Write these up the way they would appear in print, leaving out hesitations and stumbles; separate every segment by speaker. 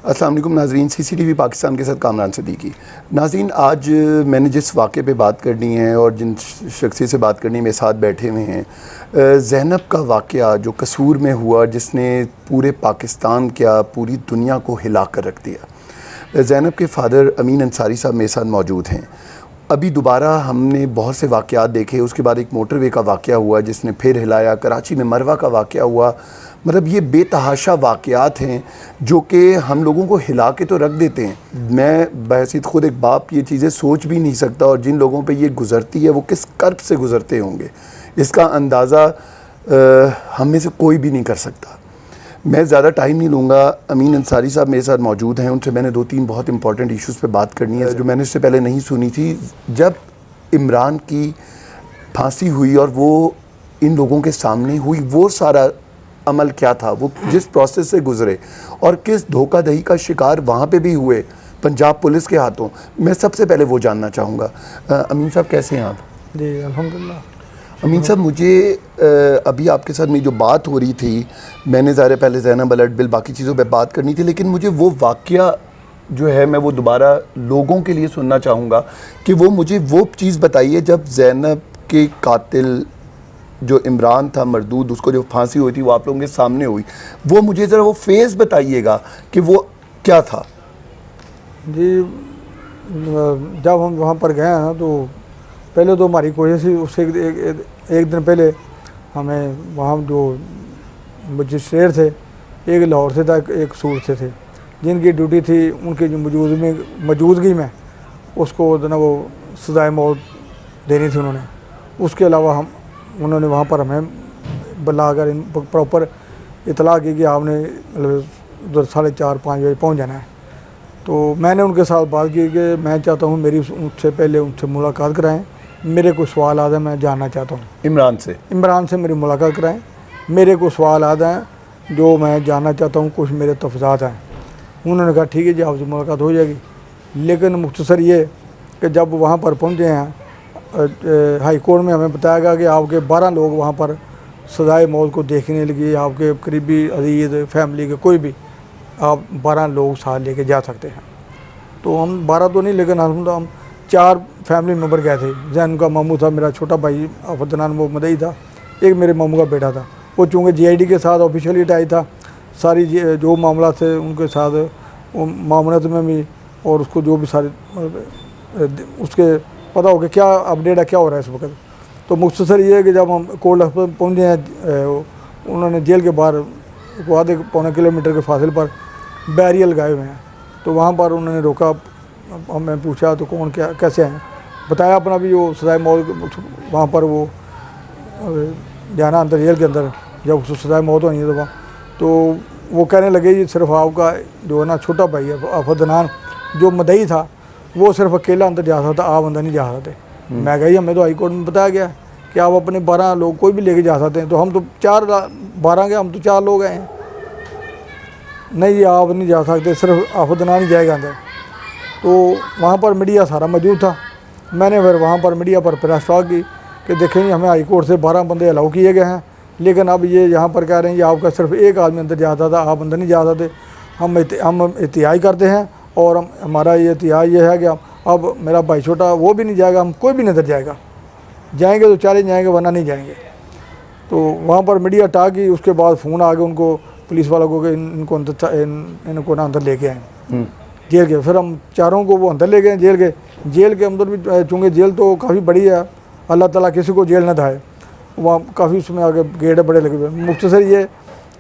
Speaker 1: अस्सलाम वालेकुम नाज़रीन, CCTV पाकिस्तान के साथ कामरान सिद्दीकी। नाज़रीन, आज मैंने जिस वाक़े पे बात करनी है और जिन शख्सी से बात करनी है मेरे साथ बैठे हुए हैं, ज़ैनब का वाक़या जो कसूर में हुआ, जिसने पूरे पाकिस्तान क्या पूरी दुनिया को हिला कर रख दिया। ज़ैनब के फ़ादर अमीन अंसारी साहब मेरे साथ मौजूद हैं। अभी दोबारा हमने बहुत से वाक़यात देखे, उसके बाद एक मोटरवे का वाक़या हुआ जिसने फिर हिलाया, कराची में मरवा का वाक़या हुआ। मतलब ये बेतहाशा वाक़यात हैं जो कि हम लोगों को हिला के तो रख देते हैं। मैं बहसीत ख़ुद एक बाप ये चीज़ें सोच भी नहीं सकता, और जिन लोगों पे ये गुज़रती है वो किस कर्ब से गुज़रते होंगे, इसका अंदाज़ा हम में से कोई भी नहीं कर सकता। मैं ज़्यादा टाइम नहीं लूँगा। अमीन अंसारी साहब मेरे साथ मौजूद हैं, उनसे मैंने 2-3 बहुत इंपॉर्टेंट इश्यूज़ पे बात करनी है जो मैंने इससे पहले नहीं सुनी थी। जब इमरान की फांसी हुई और वो इन लोगों के सामने हुई, वो सारा अमल क्या था, वो जिस प्रोसेस से गुज़रे और किस धोखाधड़ी का शिकार वहाँ पे भी हुए पंजाब पुलिस के हाथों, मैं सबसे पहले वो जानना चाहूँगा। अमीन साहब कैसे हैं आप?
Speaker 2: जी अल्हम्दुलिल्लाह।
Speaker 1: अमीन साहब, मुझे अभी आपके साथ मेरी जो बात हो रही थी, मैंने ज़ाहिर पहले ज़ैनब अलर्ट बिल बाकी चीज़ों पे बात करनी थी, लेकिन मुझे वो वाक़या जो है मैं वो दोबारा लोगों के लिए सुनना चाहूँगा कि वो मुझे वो चीज़ बताइए जब ज़ैनब के कातिल जो इमरान था मरदूद, उसको जो फांसी हुई थी वो आप लोगों के सामने हुई, वो मुझे ज़रा वो फेज़ बताइएगा कि वो क्या था।
Speaker 2: जी जब हम वहाँ पर गए हैं तो पहले तो हमारी कोशिश थी, उससे एक दिन पहले हमें वहाँ जो मजिस्ट्रेट थे, एक लाहौर से था, एक सूरत से थे, जिनकी ड्यूटी थी उनकी जो मौजूदगी में उसको जो ना वो सज़ाए मौत देनी थी उन्होंने। उसके अलावा उन्होंने वहाँ पर हमें बुलाकर प्रॉपर इतला की कि आपने मतलब उधर 4:30-5 बजे पहुँच जाना है। तो मैंने उनके साथ बात की कि मैं चाहता हूँ मेरी उससे पहले उनसे मुलाकात कराएं, मेरे को सवाल आता है, मैं जानना चाहता हूँ। इमरान से मेरी मुलाकात कराएं, मेरे को सवाल आता है जो मैं जानना चाहता हूँ, कुछ मेरे तफज़ात हैं। उन्होंने कहा ठीक है जी, आपसे मुलाकात हो जाएगी। लेकिन मुख्तसर ये कि जब वहाँ पर पहुँचे हैं हाई कोर्ट में हमें बताया गया कि आपके 12 लोग वहाँ पर सज़ाए मौत को देखने लगे, आपके करीबी अजीज़ फैमिली के कोई भी आप 12 लोग साथ लेके जा सकते हैं। तो हम 12 तो नहीं, लेकिन हम 4 फैमिली मेम्बर गए थे। जैन का मामू था, मेरा छोटा भाई अफदनान वो मदई था, एक मेरे मामू का बेटा था। वो चूँकि GID के साथ ऑफिशियली अटैच था, सारी जो मामला थे उनके साथ वो मामलत में भी, और उसको जो भी सारे उसके पता हो गया क्या अपडेट है, क्या हो रहा है इस वक्त। तो मुख्तसर ये है कि जब हम कोर्ट पहुँचे हैं, उन्होंने जेल के बाहर आधे पौने किलोमीटर के फासिल पर बैरियर लगाए हुए हैं। तो वहाँ पर उन्होंने रोका, हमें पूछा तो कौन क्या कैसे हैं, बताया अपना भी वो सज़ाए मौत वहाँ पर वो जाना अंदर जेल के अंदर, जब उसको सज़ाए मौत होनी है तो वो कहने लगे जी सिर्फ आपका जो है ना छोटा भाई है अफदनान जो मदई था, वो सिर्फ अकेला अंदर जा सकता, आप अंदर नहीं जा सकते। मैं कही हमें तो हाई कोर्ट में बताया गया कि आप अपने 12 लोग कोई भी लेके जा सकते हैं, तो हम तो 12 के हम तो 4 लोग हैं, नहीं आप नहीं जा सकते, सिर्फ अफदनान ही जाएगा अंदर। तो वहाँ पर मीडिया सारा मौजूद था। मैंने फिर वहाँ पर मीडिया पर प्रेस टॉक की कि देखें हमें हाई कोर्ट से 12 बंदे अलाउ किए गए हैं, लेकिन अब ये यहाँ पर कह रहे हैं कि आपका सिर्फ एक आदमी अंदर जाता था, आप अंदर नहीं जा सकते। हम एहतियात करते हैं, और हमारा ये एहतियात ये है कि अब मेरा भाई छोटा वो भी नहीं जाएगा, हम कोई भी नहीं अंदर जाएगा, जाएंगे तो चले जाएंगे वरना नहीं जाएंगे। तो वहाँ पर मीडिया टॉक की, उसके बाद फ़ोन आ गए उनको पुलिस वालों को कि इनको ना अंदर लेके आए जेल के। फिर हम चारों को वो अंदर ले गए जेल के अंदर भी, चूँकि जेल तो काफ़ी बड़ी है, अल्लाह ताला किसी को जेल न धाए, वहाँ काफ़ी उसमें आगे गेट बड़े लगे हुए। मुख्तसर ये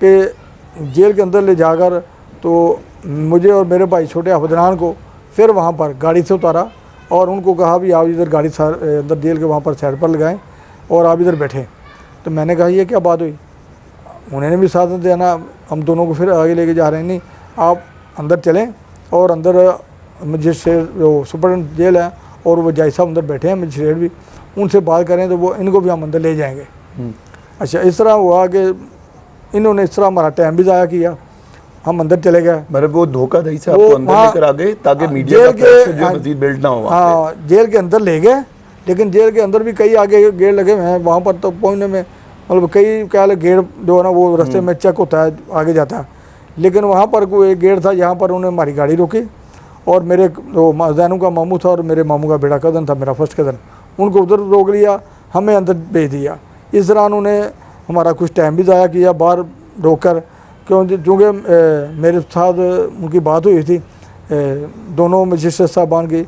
Speaker 2: कि जेल के अंदर ले जाकर तो मुझे और मेरे भाई छोटे अफदनान को फिर वहाँ पर गाड़ी से उतारा और उनको कहा भी आप इधर गाड़ी अंदर जेल के वहाँ पर साइड पर लगाएं और आप इधर बैठें। तो मैंने कहा ये क्या बात हुई, उन्होंने भी साथ देना, हम दोनों को फिर आगे लेके जा रहे हैं, नहीं आप अंदर चलें, और अंदर मजिस्ट्रेट जो सुपरडेंट जेल है और वो जज साहब अंदर बैठे हैं, मजिस्ट्रेट भी, उनसे बात करें तो वो इनको भी हम अंदर ले जाएंगे। अच्छा, इस तरह हुआ कि इन्होंने इस तरह हमारा टाइम भी ज़ाया किया, हम अंदर चले गए।
Speaker 1: मतलब वो धोखाधड़ी से आपको अंदर लेकर आ गए ताकि मीडिया का प्रेशर जो मजीद बिल्ड ना हो।
Speaker 2: हाँ, जेल के अंदर ले गए, लेकिन जेल के अंदर भी कई आगे गेट लगे हुए हैं, वहाँ पर तो पहुँचने में मतलब कई क्या गेट जो है ना वो रास्ते में चेक होता है, आगे जाता है, लेकिन वहाँ पर कोई एक गेट था जहाँ पर उन्होंने हमारी गाड़ी रोकी और मेरे जैनू का मामू था और मेरे मामू का बेटा कज़न था, मेरा फर्स्ट कज़न, उनको उधर रोक लिया, हमें अंदर भेज दिया। इस दौरान उन्हें हमारा कुछ टाइम भी ज़ाया किया बाहर रोक कर, क्योंकि मेरे साथ उनकी बात हुई थी दोनों मजिस्ट्रेट साहबान की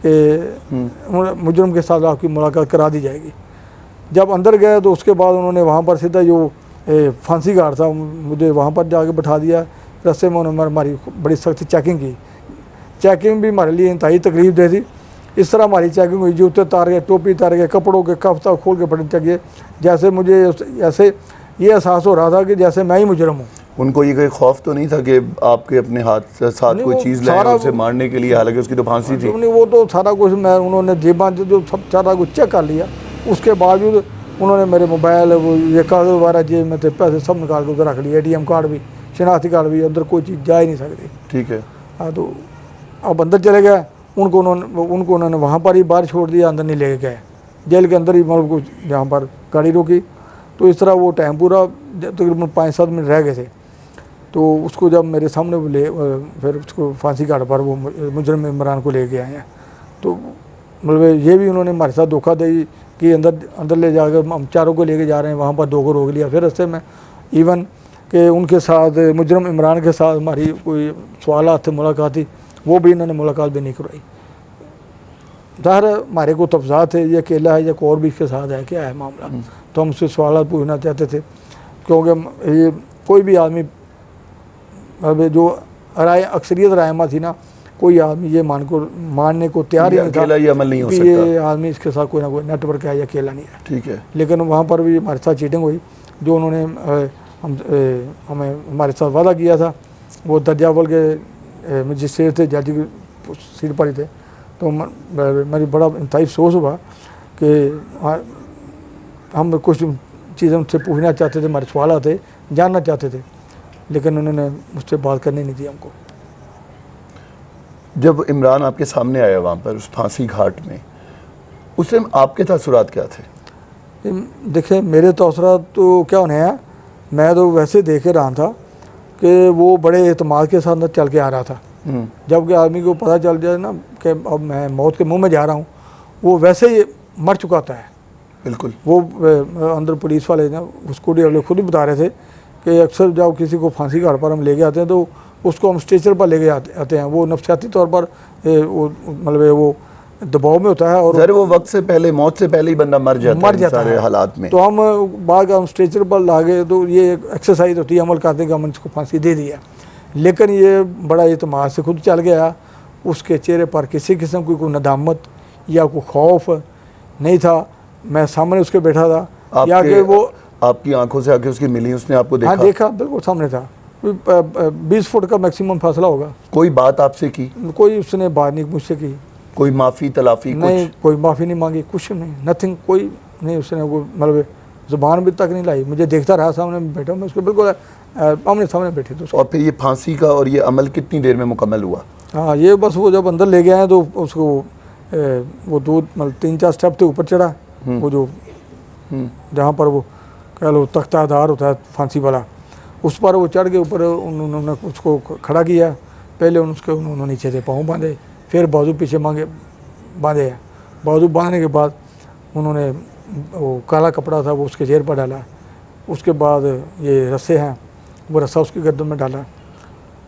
Speaker 2: कि मुजरम के साथ आपकी मुलाकात करा दी जाएगी। जब अंदर गए तो उसके बाद उन्होंने वहाँ पर सीधा जो फांसी घाट था मुझे वहाँ पर जाके बैठा दिया। रास्ते में उन्होंने हमारी बड़ी सख्त चेकिंग की। चेकिंग भी हमारे लिए इंतहाई तकलीफ दे थी। इस तरह हमारी चेकिंग हुई, जूते तार के, टोपी तार के, कपड़ों के कफ्ता खोल के पड़े चाहिए, जैसे मुझे ऐसे ये एहसास हो रहा था कि जैसे मैं ही मुजरम हूँ।
Speaker 1: उनको ये कोई खौफ तो नहीं था कि आपके अपने हाथ साथ कोई चीज़ लाए उसे मारने के लिए, हालांकि उसकी तो फांसी थी?
Speaker 2: नहीं, वो तो सारा कुछ मैं उन्होंने जेबां जो सब सारा कुछ चेक कर लिया। उसके बावजूद उन्होंने मेरे मोबाइल, वो ये कागज़ वगैरह जेब में थे, पैसे सब निकाल के उधर रख लिए, ATM कार्ड भी, शनाख्ती कार्ड भी, उधर कोई चीज़ जा ही नहीं सकती।
Speaker 1: ठीक है।
Speaker 2: हाँ, तो अब अंदर चले गए। उनको उन्होंने वहाँ पर ही बाहर छोड़ दिया, अंदर नहीं ले गए, जेल के अंदर ही मतलब कुछ जहाँ पर गाड़ी रोकी। तो इस तरह वो टाइम पूरा तकरीबन 5-7 मिनट रह गए थे। तो उसको जब मेरे सामने ले फिर उसको फांसी घाट पर वो मुजरम इमरान को ले के आए हैं। तो मतलब ये भी उन्होंने हमारे साथ धोखा दी कि अंदर ले जाकर हम चारों को लेके जा रहे हैं, वहाँ पर 2 को रोक लिया। फिर रास्ते में इवन कि उनके साथ मुजरम इमरान के साथ हमारी कोई सवालात थे, मुलाकात थी, वो भी इन्होंने मुलाकात भी नहीं करवाई। ज़ाहिर हमारे को तफजा थे ये अकेला है या कोई और भी इसके साथ है, क्या है मामला, तो हम उससे सवाल पूछना चाहते थे। क्योंकि ये कोई भी आदमी अब जो राय अक्सरियत रायमा थी ना, कोई आदमी ये मानने को तैयार ही नहीं था,
Speaker 1: ये अमल नहीं हो सकता,
Speaker 2: ये आदमी इसके साथ कोई ना कोई नेटवर्क है, या अकेला नहीं है।
Speaker 1: ठीक है।
Speaker 2: लेकिन वहाँ पर भी हमारे साथ चीटिंग हुई। जो उन्होंने हमें हमारे साथ वादा किया था, वो दर्जावल के मजिस्ट्रेट थे, जज की सीट पर ही थे। तो मेरी बड़ा इंतहाई अफसोस हुआ कि हम कुछ चीज़ें उनसे पूछना चाहते थे, हमारे सवाल थे, जानना चाहते थे, लेकिन उन्होंने मुझसे बात करने नहीं दी हमको।
Speaker 1: जब इमरान आपके सामने आया वहाँ पर उस फांसी घाट में, उस टाइम आपके तासुरात क्या थे?
Speaker 2: देखिए, मेरे तासुरात तो क्या होने हैं, मैं तो वैसे देख रहा था कि वो बड़े एतमाद के साथ चल के आ रहा था। जबकि आदमी को पता चल जाए ना कि अब मैं मौत के मुंह में जा रहा हूँ, वो वैसे ही मर चुका था।
Speaker 1: बिल्कुल।
Speaker 2: वो अंदर पुलिस वाले ना, स्कूटी वाले खुद ही बता रहे थे कि अक्सर जब किसी को फांसी घाट पर हम लेके आते हैं तो उसको हम स्ट्रेचर पर लेके आते हैं। वो नफसियाती तौर पर वो मतलब वो दबाव में होता है, और
Speaker 1: सर वो वक्त से पहले, मौत से पहले ही बंदा मर जाता है सारे हालात में।
Speaker 2: तो हम बाद हम स्ट्रेचर पर लागे तो ये एक्सरसाइज होती है, अमल करते कि हम इसको फांसी दे दिया। लेकिन ये बड़ा एतमाद से खुद चल गया। उसके चेहरे पर किसी किस्म की कोई नदामत या कोई खौफ नहीं था। मैं सामने उसके बैठा था, या कि वो
Speaker 1: आपकी आंखों से आके उसकी मिली, उसने आपको देखा?
Speaker 2: हाँ, देखा, बिल्कुल सामने था। 20 फुट का मैक्सिमम फासला होगा।
Speaker 1: कोई बात आपसे की?
Speaker 2: कोई उसने बात नहीं मुझसे की।
Speaker 1: कोई माफ़ी तलाफ़ी?
Speaker 2: नहीं, कोई माफ़ी नहीं मांगी, कुछ नहीं, नथिंग, कोई नहीं। उसने वो मतलब ज़ुबान भी तक नहीं लाई। मुझे देखता रहा, सामने बैठा, मैं उसको बिल्कुल आमने सामने बैठे थे।
Speaker 1: और फिर ये फांसी का और ये अमल कितनी देर में मुकम्मल हुआ?
Speaker 2: हाँ, ये बस वो जब अंदर ले गए हैं तो उसको वो 2 मतलब 3-4 स्टेप थे ऊपर चढ़ा, वो जो जहाँ पर वो कह लो तख्तादार होता है फांसी वाला, उस पर वो चढ़ के ऊपर उन्होंने उसको खड़ा किया। पहले उन्होंने नीचे से पाँव बांधे, फिर बाजू पीछे बांधे हैं। बाजू बांधने के बाद उन्होंने वो काला कपड़ा था वो उसके चेहरे पर डाला। उसके बाद ये रस्से हैं, वो रस्सा उसकी गर्दन में डाला।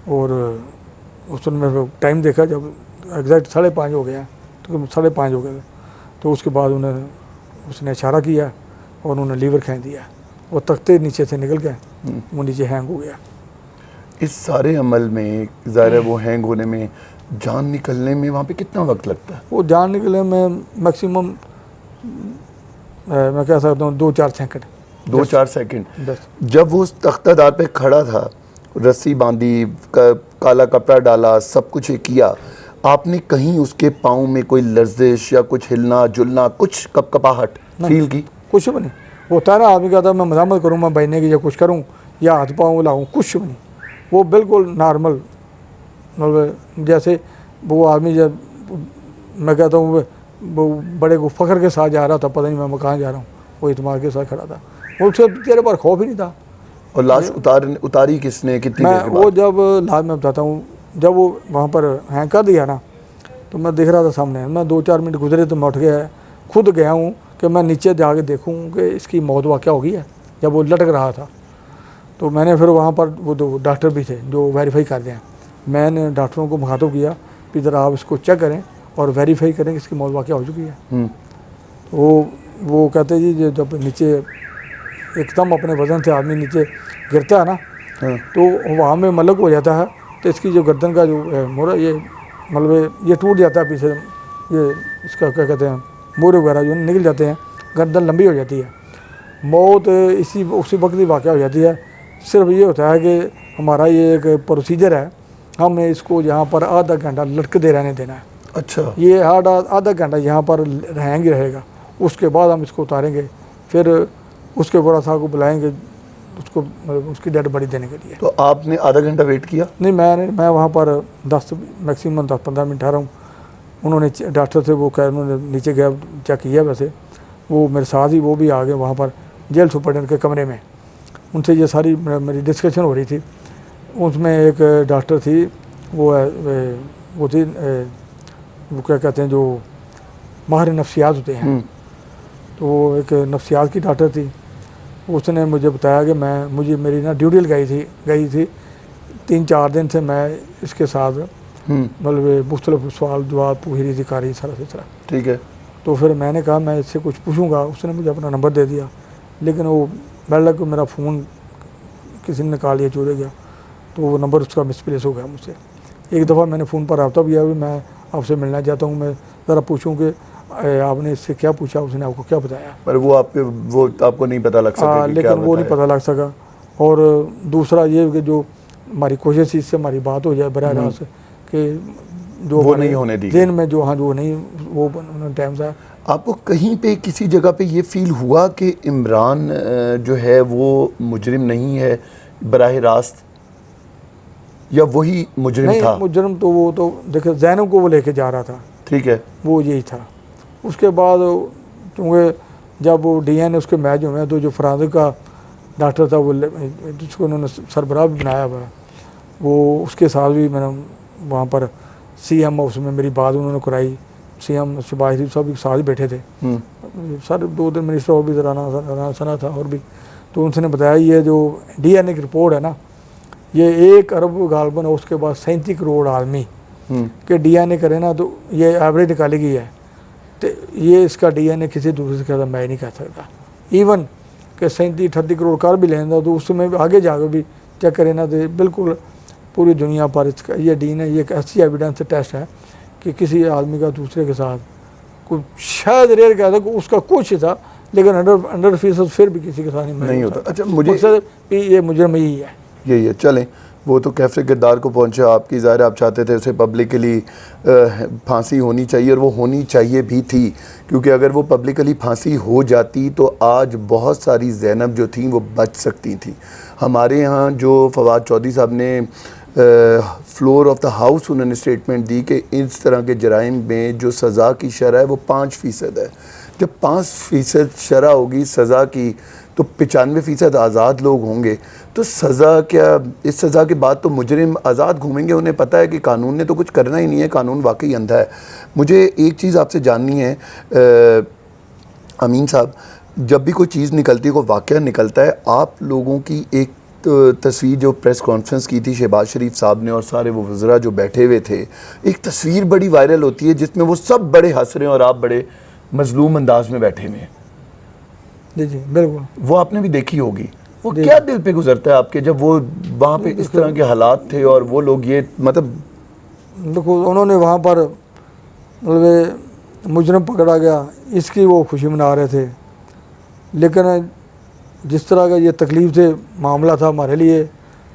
Speaker 2: और उसने टाइम देखा, जब एग्जैक्ट 5:30 हो गया, तो 5:30 हो गए। तो उसके बाद उसने इशारा किया और उन्होंने लीवर खींच दिया। वो तख्ते नीचे से निकल गए, वो नीचे हैंग हो गया।
Speaker 1: इस सारे अमल में ज़ाहिर है वो हैंग होने में, जान निकलने में वहाँ पे कितना वक्त लगता है?
Speaker 2: वो जान निकलने में मैक्सिमम मैं कह सकता हूँ 2-4 सेकंड।
Speaker 1: 2-4 सेकंड।
Speaker 2: बस।
Speaker 1: जब वो उस तख्तादार पे खड़ा था, रस्सी बांधी, काला कपड़ा डाला, सब कुछ ये किया, आपने कहीं उसके पाँव में कोई लर्जिश या कुछ हिलना जुलना, कुछ कपकपाहट फील की?
Speaker 2: कुछ भी नहीं। होता है ना, आदमी कहता है मैं मजामत करूँ, मैं बहने की या कुछ करूँ या हाथ पाँव लाऊँ, कुछ भी नहीं। वो बिल्कुल नॉर्मल, मतलब जैसे वो आदमी जब मैं कहता हूँ वो बड़े को फ़ख्र के साथ जा रहा था, पता नहीं मैं कहाँ जा रहा हूँ, वो इत्मीनान के साथ खड़ा था। उसके चेहरे पर खौफ ही नहीं था।
Speaker 1: और लाश उतारी किसने, कितनी
Speaker 2: मैं
Speaker 1: देर के
Speaker 2: वो
Speaker 1: बाद?
Speaker 2: जब लाश में बताता हूँ, जब वो वहाँ पर हैंग कर दिया ना, तो मैं देख रहा था सामने, मैं 2-4 मिनट गुजरे तो मैं उठ गया, खुद गया हूँ कि मैं नीचे जाके देखूँ कि इसकी मौत वाक़या हो गई है। जब वो लटक रहा था तो मैंने फिर वहाँ पर वो दो डॉक्टर भी थे जो वेरीफाई करते हैं, मैंने डॉक्टरों को मुखातब किया कि ज़रा आप इसको चेक करें और वेरीफाई करें कि इसकी मौत वाक़या हो चुकी है। तो वो कहते जी जब नीचे एकदम अपने वज़न से आदमी नीचे गिरता है ना, तो वहाँ में मलक हो जाता है, तो इसकी जो गर्दन का जो मोरा ये मतलब ये टूट जाता है पीछे, ये इसका क्या कहते हैं, मोरे वगैरह जो निकल जाते हैं, गर्दन लंबी हो जाती है। मौत उसी वक्त ही वाक़या हो जाती है। सिर्फ ये होता है कि हमारा ये एक प्रोसीजर है, हमें इसको यहाँ पर आधा घंटा लटकते रहने देना है।
Speaker 1: अच्छा,
Speaker 2: ये आधा घंटा यहाँ पर रहेंगे रहेगा, उसके बाद हम इसको उतारेंगे, फिर उसके बड़ा साहब को बुलाएंगे उसको उसकी डेड बॉडी देने के लिए।
Speaker 1: तो आपने आधा घंटा वेट किया?
Speaker 2: नहीं, मैं वहाँ पर 10 मैक्सिमम 10-15 मिनट ठहरा हूँ। उन्होंने डॉक्टर थे वो कह उन्होंने नीचे गया चेक किया, वैसे वो मेरे साथ ही वो भी आ गए वहाँ पर जेल सुपरडेंट के कमरे में, उनसे ये सारी मेरी डिस्कशन हो रही थी। उसमें एक डॉक्टर थी, वो थी वो क्या कहते हैं जो माहिर नफ्सियात होते हैं, तो वो एक नफ्सियात की डॉक्टर थी। उसने मुझे बताया कि मुझे मेरी ना ड्यूटी गई थी 3-4 दिन से मैं इसके साथ मतलब मुख्तलिफ सवाल जवाब पूछ रही थी, कर रही सारा तरह।
Speaker 1: ठीक है।
Speaker 2: तो फिर मैंने कहा मैं इससे कुछ पूछूंगा, उसने मुझे अपना नंबर दे दिया, लेकिन वो लगा कि मेरा फ़ोन किसी ने निकाल लिया, चोरी गया, तो वो नंबर उसका मिसप्लेस हो गया मुझसे। एक दफ़ा मैंने फ़ोन पर रब्ता किया भी मैं आपसे मिलना चाहता हूँ, मैं ज़रा पूछूँ कि आपने इससे क्या पूछा, उसने आपको क्या बताया,
Speaker 1: पर वो आपको नहीं पता लग सका कि
Speaker 2: लेकिन
Speaker 1: क्या
Speaker 2: वो नहीं पता लग सका। और दूसरा ये कि जो हमारी कोशिश इससे हमारी बात हो जाए बराह रास्त कि जो
Speaker 1: वो नहीं होने दी
Speaker 2: दिन में जो जो नहीं वो टाइम था।
Speaker 1: आपको कहीं पे किसी जगह पे ये फील हुआ कि इमरान जो है वो मुजरिम नहीं है बराह रास्त, या वही मुजरिम था?
Speaker 2: मुजरिम तो वो तो देखो ज़ैनब को वो लेके जा रहा था,
Speaker 1: ठीक है,
Speaker 2: वो यही था। उसके बाद क्योंकि जब वो DNA उसके मैच हुए तो जो फरांसिक का डॉक्टर था वो जिसको उन्होंने सरबराह भी बनाया हुआ, वो उसके साथ भी मैंने वहाँ पर CM उसमें मेरी बात उन्होंने कराई, CM शहबाज शरीफ साहब भी साथ ही बैठे थे, सर 2 मिनिस्टर और भी राना सना था और भी। तो उनसे बताया ये जो DNA की रिपोर्ट है ना, ये 1 अरब गालबन है, उसके बाद 37 करोड़ आदमी के DNA करे ना, तो ये एवरेज निकाली गई है, तो ये इसका DNA किसी दूसरे से ज़्यादा मैं नहीं कह सकता। इवन कि 37-38 करोड़ कर भी लेना तो उसमें भी आगे जाकर भी चेक करें ना, तो बिल्कुल पूरी दुनिया पर इसका ये DNA ये एक ऐसी एविडेंस टेस्ट है कि किसी आदमी का दूसरे के साथ कुछ शायद रेयर कहता है उसका कुछ था, लेकिन 100% फिर भी किसी के साथ नहीं
Speaker 1: होता। अच्छा, मुझे
Speaker 2: ये मुजरिम यही है,
Speaker 1: यही है। चलें, वो तो कैफे किरदार को पहुंचा, आपकी ज़ाहिर आप चाहते थे उसे पब्लिकली फांसी होनी चाहिए, और वो होनी चाहिए भी थी, क्योंकि अगर वो पब्लिकली फांसी हो जाती तो आज बहुत सारी ज़ैनब जो थी वो बच सकती थी। हमारे यहाँ जो फवाद चौधरी साहब ने फ्लोर ऑफ द हाउस उन्होंने स्टेटमेंट दी कि इस तरह के जराइम में जो सज़ा की शरह है वो 5% है। जब 5% शरह होगी सज़ा की, तो 95% आज़ाद लोग होंगे, तो सज़ा क्या, इस सज़ा के बाद तो मुजरिम आज़ाद घूमेंगे, उन्हें पता है कि कानून ने तो कुछ करना ही नहीं है, कानून वाकई अंधा है। मुझे एक चीज़ आपसे जाननी है अमीन साहब, जब भी कोई चीज़ निकलती है, कोई वाक़या निकलता है, आप लोगों की एक तस्वीर जो प्रेस कॉन्फ्रेंस की थी शहबाज शरीफ साहब ने और सारे वो वज़रा जो बैठे हुए थे, एक तस्वीर बड़ी वायरल होती है जिसमें वो सब बड़े हंस रहे हैं और आप बड़े मजलूम अंदाज में बैठे हुए हैं।
Speaker 2: जी जी बिल्कुल,
Speaker 1: वो आपने भी देखी होगी। वो क्या दिल पे गुजरता है आपके जब वो वहाँ पे इस तरह के हालात थे और वो लोग ये मतलब
Speaker 2: देखो उन्होंने वहाँ पर मतलब मुजरिम पकड़ा गया इसकी वो खुशी मना रहे थे, लेकिन जिस तरह का ये तकलीफ़ से मामला था हमारे लिए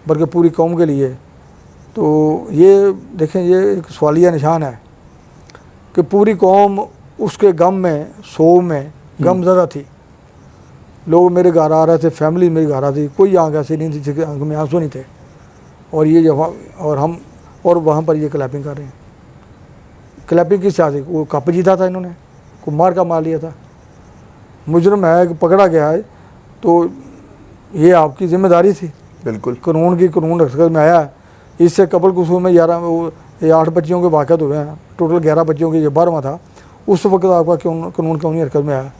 Speaker 2: बल्कि पूरी कौम के लिए, तो ये देखें ये एक सवालिया निशान है कि पूरी कौम उसके गम में सोव में गमज़दा थी। लोग मेरे घर आ रहे थे, फैमिली मेरी घर आ थी, कोई आँख ऐसी नहीं थी जिसके आँख में आंसू नहीं थे, और ये जब और हम और वहाँ पर ये क्लैपिंग कर रहे हैं। क्लैपिंग किस चाह थी, वो कप जीता था, इन्होंने को मार लिया था। मुजरिम है कि पकड़ा गया है, तो ये आपकी जिम्मेदारी थी।
Speaker 1: बिल्कुल।
Speaker 2: कानून की कानून हरकत में आया है। इससे कबल कुसूर में 8 बच्चियों के वाक़यात हुए हैं, टोटल 11 बच्चियों के, ये 12वां था। उस वक्त आपका कानून क्यों नहीं हरकत में आया?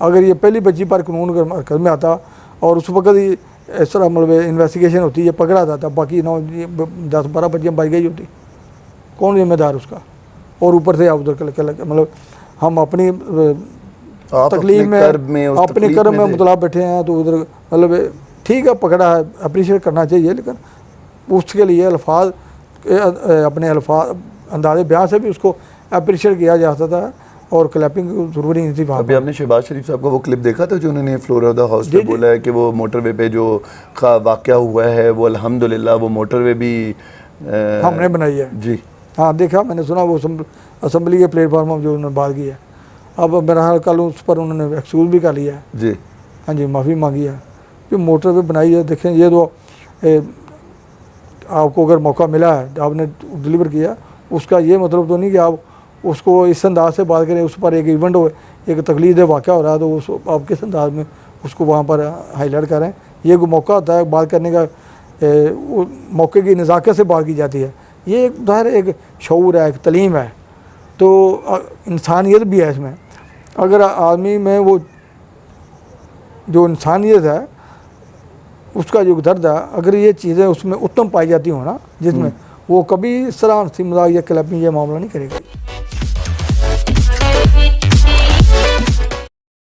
Speaker 2: अगर ये पहली बच्ची पर कानून हरकत में आता और उस वक्त ही इस तरह मतलब इन्वेस्टिगेशन होती, ये पकड़ा जाता, बाकी 10-12 बच्चियाँ बच गई होती, कौन जिम्मेदार उसका? और ऊपर से आप उधर मतलब हम अपनी तकलीफ में अपने कर्म में मुतला बैठे हैं, तो उधर मतलब ठीक है पकड़ा है, अप्रिशिएट करना चाहिए, लेकिन उसके लिए अल्फाज अपने अल्फाज अंदाज़े बयान से भी उसको अप्रिशिएट किया जा सकता है और क्लैपिंग ज़रूरी नहीं थी वहाँ।
Speaker 1: अभी आपने शहबाज शरीफ साहब का वो क्लिप देखा था जो उन्होंने फ्लोरिडा हाउस पे बोला है कि वो मोटरवे पे जो वाक़या हुआ है वो अल्हम्दुलिल्लाह वो मोटरवे भी
Speaker 2: हमने बनाई है
Speaker 1: जी।
Speaker 2: हाँ देखा, मैंने सुना वो असम्बली के प्लेटफॉर्म में जो उन्होंने बात की है। अब मेरा हाल कल उस पर उन्होंने एक्सक्यूज़ भी कर लिया है
Speaker 1: जी।
Speaker 2: हाँ जी, माफ़ी मांगी है। जो मोटरवे बनाई है, देखें ये तो आपको अगर मौका मिला है आपने डिलीवर किया, उसका ये मतलब तो नहीं कि आप उसको इस अंदाज से बात करें, उस पर एक इवेंट हो, एक तकलीफ वाक़या हो रहा है, तो उस आप किस अंदाज में उसको वहाँ पर हाईलाइट करें। ये कोई मौका होता है बात करने का, मौके की नज़ाकत से बात की जाती है। ये एक ज़ाहिर एक शऊर है, एक तलीम है, तो इंसानियत भी है इसमें। अगर आदमी में वो जो इंसानियत है, उसका जो दर्द है, अगर ये चीज़ें उसमें उत्तम पाई जाती हो ना, जिसमें वो कभी इस तरह हंसी मजाक या क्लैपिंग ये मामला नहीं करेगा।